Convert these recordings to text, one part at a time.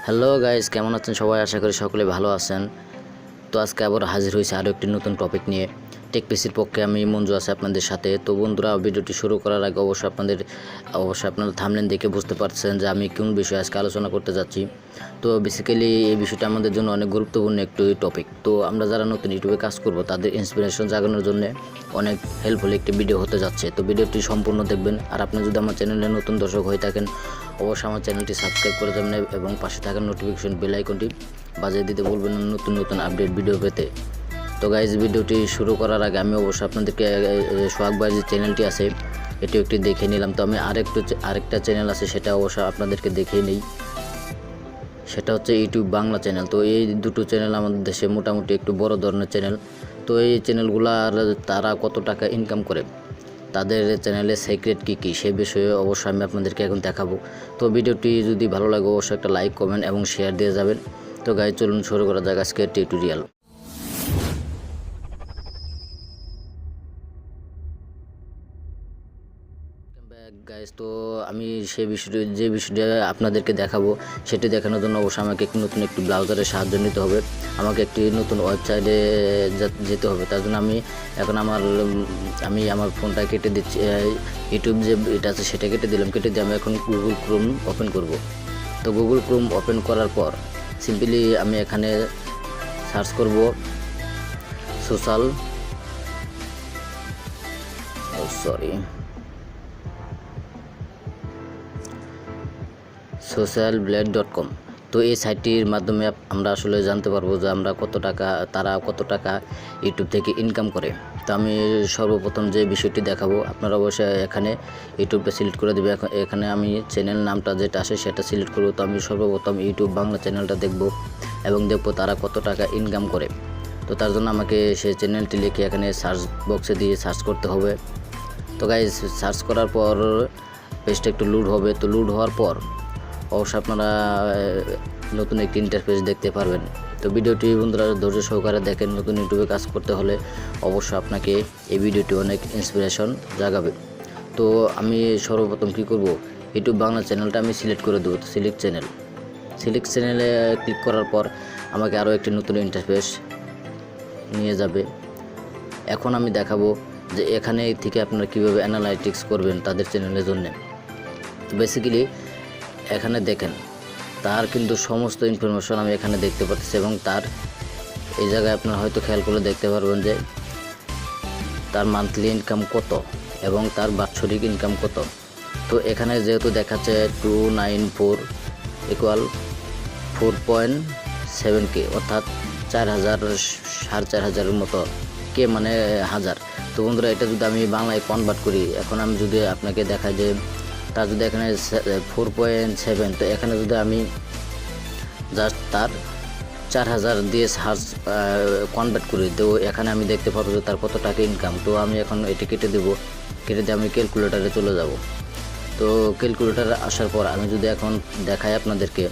Hello guys, কেমন আছেন সবাই? আশা করি সকলে ভালো আছেন। তো আজকে আবার হাজির হয়েছে আরও একটি নতুন টপিক নিয়ে। টেক পিসির পক্ষে আমি মঞ্জু আছে আপনাদের সাথে। তো বন্ধুরা, ভিডিওটি শুরু করার আগে অবশ্যই আপনারা থাম্বনেল দেখে বুঝতে পারছেন যে আমি কোন বিষয়ে আজকে আলোচনা করতে যাচ্ছি। তো বেসিক্যালি এই বিষয়টা আমাদের জন্য অনেক গুরুত্বপূর্ণ একটি টপিক। তো আমরা যারা নতুন ইউটিউবে কাজ করব তাদের ইন্সপিরেশন জাগানোর জন্য অনেক হেল্পফুল একটি ভিডিও হতে যাচ্ছে। তো ভিডিওটি সম্পূর্ণ দেখবেন। আর আপনি যদি আমার চ্যানেলে নতুন দর্শক হয়ে থাকেন, অবশ্যই আমার চ্যানেলটি সাবস্ক্রাইব করে যাবেন এবং পাশে থাকা নোটিফিকেশন বেল আইকনটি বাজিয়ে দিতে বলবেন নতুন নতুন আপডেট ভিডিও পেতে। তো গাইজ, ভিডিওটি শুরু করার আগে আমি অবশ্যই আপনাদেরকে সোহাগ ভাইয়ের যে চ্যানেলটি আছে এটি একটি দেখে নিলাম। তো আমি আরেকটা চ্যানেল আছে, সেটা অবশ্যই আপনাদেরকে দেখিয়ে নিই। সেটা হচ্ছে ইউটিউব বাংলা চ্যানেল। তো এই দুটো চ্যানেল আমাদের দেশে মোটামুটি একটু বড় ধরনের চ্যানেল। তো এই চ্যানেলগুলার তারা কত টাকা ইনকাম করে, তাদের চ্যানেলের সিক্রেট কী সে বিষয়ে অবশ্যই আমি আপনাদেরকে এখন দেখাবো। তো ভিডিওটি যদি ভালো লাগে অবশ্যই একটা লাইক, কমেন্ট এবং শেয়ার দিয়ে যাবেন। তো গাইজ, চলুন শুরু করা যাক আজকের টিউটোরিয়াল। গাইজ, তো আমি যে বিষয়টা আপনাদেরকে দেখাবো সেটি দেখানোর জন্য অবশ্যই আমাকে নতুন একটি ব্রাউজারের সাহায্য নিতে হবে। আমাকে একটি নতুন ওয়েবসাইটে যেতে হবে। তার জন্য এখন আমার ফোনটা কেটে দিচ্ছি, ইউটিউব যে এটা আছে সেটা কেটে দিয়ে আমি এখন গুগল ক্রোম ওপেন করব। তো গুগল ক্রোম ওপেন করার পর সিম্পলি আমি এখানে সার্চ করব socialblade.com। তো এই সাইটটির মাধ্যমে আমরা আসলে জানতে পারবো যে তারা কত টাকা ইউটিউব থেকে ইনকাম করে। তো আমি সর্বপ্রথম যে বিষয়টি দেখাবো, আপনারা অবশ্যই এখানে ইউটিউবটা সিলেক্ট করে দেবে। এখানে আমি চ্যানেল নামটা যেটা আসে সেটা সিলেক্ট করব। তো আমি সর্বপ্রথম ইউটিউব বাংলা চ্যানেলটা দেখব এবং দেখব তারা কত টাকা ইনকাম করে। তো তার জন্য আমাকে সেই চ্যানেলটি লিখে এখানে সার্চ বক্সে দিয়ে সার্চ করতে হবে। তো গাইজ, সার্চ করার পর পেজটা একটু লোড হবে। তো লোড হওয়ার পর অবশ্যই আপনারা নতুন একটি ইন্টারফেস দেখতে পারবেন। তো ভিডিওটি বন্ধুরা ধৈর্য সহকারে দেখেন। নতুন ইউটিউবে কাজ করতে হলে অবশ্যই আপনাকে এই ভিডিওটি অনেক ইন্সপিরেশন জাগাবে। তো আমি সর্বপ্রথম কী করব, ইউটিউব বাংলা চ্যানেলটা আমি সিলেক্ট করে দেবো। তো সিলেক্ট চ্যানেলে ক্লিক করার পর আমাকে আরও একটি নতুন ইন্টারফেস নিয়ে যাবে। এখন আমি দেখাবো যে এখানে থেকে আপনারা কীভাবে অ্যানালাইটিক্স করবেন তাদের চ্যানেলের জন্য। তো বেসিক্যালি এখানে দেখেন তার কিন্তু সমস্ত ইনফরমেশন আমি এখানে দেখতে পাচ্ছি এবং তার এই জায়গায় আপনারা হয়তো খেয়াল করে দেখতে পারবেন যে তার মান্থলি ইনকাম কত এবং তার বাৎসরিক ইনকাম কত। তো এখানে যেহেতু দেখাচ্ছে 294 = 4.7K, অর্থাৎ 4,000-4,500 মতো কে, মানে হাজার। তো বন্ধুরা, এটা যদি আমি বাংলায় কনভার্ট করি, এখন আমি যদি আপনাকে দেখাই যে তার যদি এখানে 4.7, তো এখানে যদি আমি জাস্ট তার 4,000 দিয়ে কনভার্ট করি, তো এখানে আমি দেখতে পাবো যে তার কত টাকা ইনকাম। তো আমি এখন এটি কেটে দিয়ে আমি ক্যালকুলেটারে চলে যাব। তো ক্যালকুলেটারে আসার পর আমি যদি এখন দেখাই আপনাদেরকে,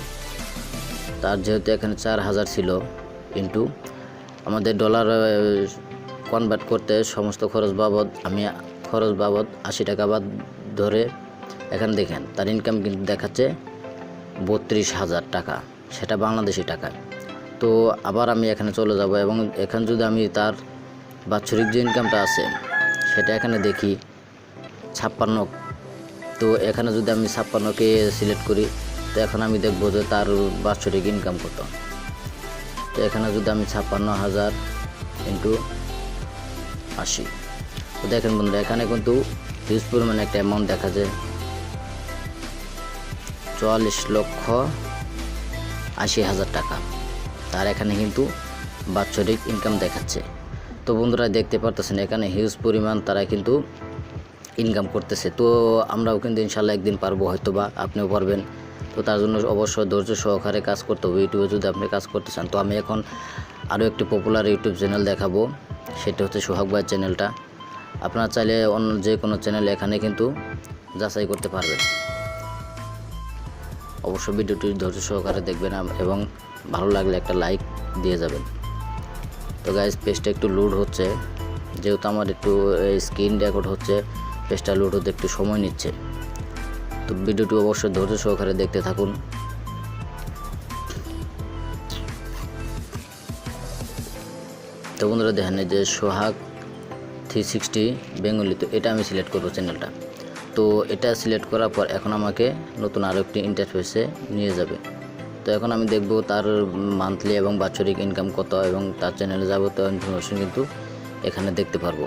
তার যেহেতু এখানে 4,000 ছিল ইন্টু আমাদের ডলার কনভার্ট করতে সমস্ত খরচ বাবদ 80 টাকা বাদ ধরে এখানে দেখেন তার ইনকাম কিন্তু দেখাচ্ছে 32,000 টাকা, সেটা বাংলাদেশি টাকায়। তো আবার আমি এখানে চলে যাব এবং এখানে যদি আমি তার বাৎসরিক যে ইনকামটা আছে সেটা এখানে দেখি 56। তো এখানে যদি আমি 56কে সিলেক্ট করি, তো এখন আমি দেখব যে তার বাৎসরিক ইনকাম কত। তো এখানে যদি আমি 56,000 × 80, তো দেখেন বন্ধুরা, এখানে কিন্তু হিউজ পরিমাণে একটা অ্যামাউন্ট দেখা যায়, 44,80,000 টাকা তার এখানে কিন্তু বাৎসরিক ইনকাম দেখাচ্ছে। তো বন্ধুরা দেখতে পারতেছেন এখানে হিউজ পরিমাণ তারা কিন্তু ইনকাম করতেছে। তো আমরাও কিন্তু ইনশাল্লাহ একদিন পারবো, হয়তো বা আপনিও পারবেন। তো তার জন্য অবশ্যই ধৈর্য সহকারে কাজ করতে হবে ইউটিউবে যদি আপনি কাজ করতে চান। তো আমি এখন আরও একটি পপুলার ইউটিউব চ্যানেল দেখাবো, সেটা হচ্ছে সোহাগ ভাইয়ের চ্যানেলটা। আপনারা চাইলে অন্য যে কোনো চ্যানেল এখানে কিন্তু যাচাই করতে পারবেন। অবশ্যই ভিডিওটি ধৈর্য সহকারে দেখবেন এবং ভালো লাগলে একটা লাইক দিয়ে যাবেন। তো গাইজ, পেজটা একটু লোড হচ্ছে, যেহেতু আমার একটু স্ক্রিন রেকর্ড হচ্ছে, পেজটা লোড হতে একটু সময় নিচ্ছে। তো ভিডিওটি অবশ্যই ধৈর্য সহকারে দেখতে থাকুন। তো বন্ধুরা দেখেন এই যে সোহাগ360 বেঙ্গলি, তো এটা আমি সিলেক্ট করব চ্যানেলটা। তো এটা সিলেক্ট করার পর এখন আমাকে নতুন আরও একটি ইন্টারফেসে নিয়ে যাবে। তো এখন আমি দেখব তার মান্থলি এবং বাৎসরিক ইনকাম কত এবং তার চ্যানেলে যাবতীয় ইনফরমেশন কিন্তু এখানে দেখতে পারবো।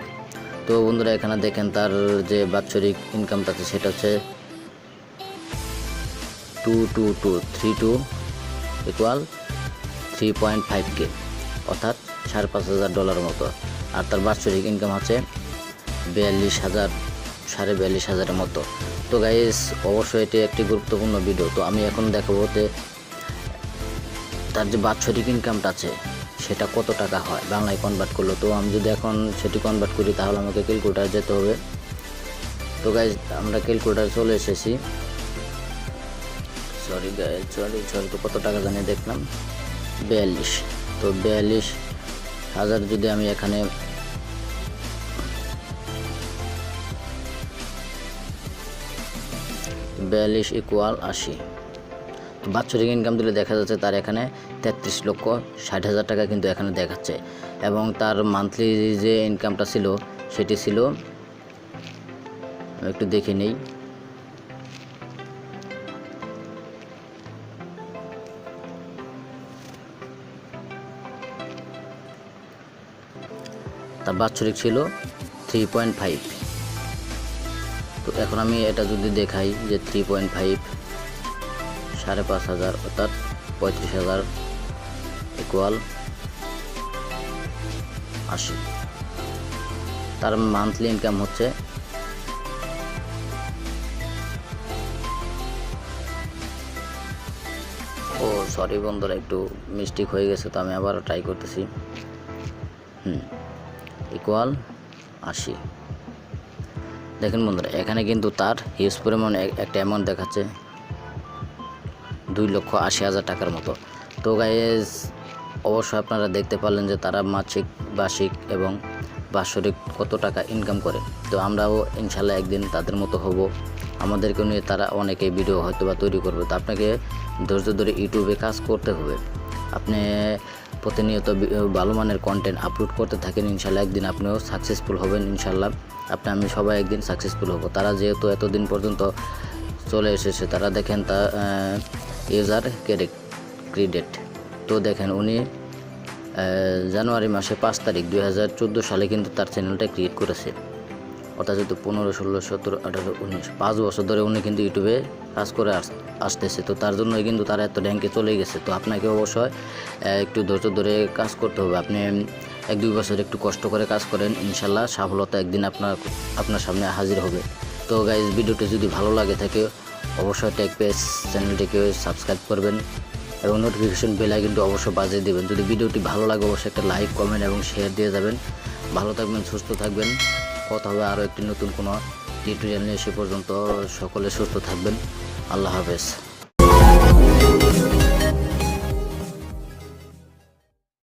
তো বন্ধুরা এখানে দেখেন তার যে বাৎসরিক ইনকামটা আছে সেটা হচ্ছে 2232 ইকুয়াল 3.5K, অর্থাৎ $5,500 মতো। আর তার বাৎসরিক ইনকাম হচ্ছে 42,000 মতো। তো গাইস অবশ্যই এটি একটি গুরুত্বপূর্ণ ভিডিও। তো আমি এখন দেখাবো তার যে বাৎসরিক ইনকামটা আছে সেটা কত টাকা হয় বাংলায় কনভার্ট করলো। তো আমি যদি এখন সেটি কনভার্ট করি তাহলে আমাকে ক্যালকুলেটার যেতে হবে। তো গাইস আমরা ক্যালকুলেটার চলে এসেছি। সরি তো কত টাকা জানি দেখলাম 42। তো 42,000 যদি আমি এখানে 42 ইকুয়াল 80, তো বাৎসরিক ইনকাম দিলে দেখা যাচ্ছে তার এখানে 33,60,000 টাকা কিন্তু এখানে দেখাচ্ছে। এবং তার মান্থলি যে ইনকামটা ছিল সেটি ছিল, একটু দেখে নেই, তার বাৎসরিক ছিল 3.5। তো এখন আমি এটা যদি দেখাই যে 3.5 5,500 অর্থাৎ 35,000 ইকুয়াল 80। তার মান্থলি ইনকাম হচ্ছে সরি বন্ধুরা একটু মিস্টেক হয়ে গেছে, তো আমি আবার ট্রাই করতেছি। ইকুয়াল 80। দেখেন বন্ধুরা এখানে কিন্তু তার হিউজ পরিমাণ একটা অ্যামাউন্ট দেখাচ্ছে 2,80,000 টাকার মতো। তো গাইস অবশ্যই আপনারা দেখতে পারলেন যে তারা মাসিক, বার্ষিক এবং বাৎসরিক কত টাকা ইনকাম করে। তো আমরাও ইনশাল্লাহ একদিন তাদের মতো হব, আমাদেরকে নিয়ে তারা অনেকে ভিডিও হয়তো বা তৈরি করবে। তো আপনাকে ধৈর্য ধরে ইউটিউবে কাজ করতে হবে। আপনি প্রতিনিয়ত ভালো মানের কন্টেন্ট আপলোড করতে থাকেন, ইনশাল্লাহ একদিন আপনিও সাকসেসফুল হবেন। ইনশাল্লাহ আমি সবাই একদিন সাকসেসফুল হব। তারা যেহেতু এতদিন পর্যন্ত চলে এসেছে, তারা দেখেন তা ইউজার ক্রেডিট। তো দেখেন উনি জানুয়ারি মাসে 5 তারিখ 2014 সালে কিন্তু তার চ্যানেলটা ক্রিয়েট করেছে, অর্থাৎ 15, 16, 17, 18, 19 5 বছর ধরে উনি কিন্তু ইউটিউবে কাজ করে আসতেছে। তো তার জন্যই কিন্তু তারা এত র্যাঙ্কে চলে গেছে। তো আপনাকে অবশ্যই একটু ধৈর্য ধরে কাজ করতে হবে। আপনি 1-2 বছর একটু কষ্ট করে কাজ করেন, ইনশাল্লাহ সফলতা একদিন আপনার সামনে হাজির হবে। তো গাইজ ভিডিওটি যদি ভালো লাগে থাকে অবশ্যই টেক পেজ চ্যানেলটিকে সাবস্ক্রাইব করবেন এবং নোটিফিকেশন বেল আইকনটি অবশ্যই বাজিয়ে দেবেন। যদি ভিডিওটি ভালো লাগে অবশ্যই একটা লাইক, কমেন্ট এবং শেয়ার দিয়ে যাবেন। ভালো থাকবেন, সুস্থ থাকবেন। কথা হবে আরও একটি নতুন কোনো টিউটোরিয়াল নিয়ে। সে পর্যন্ত সকলে সুস্থ থাকবেন। আল্লাহ হাফেজ।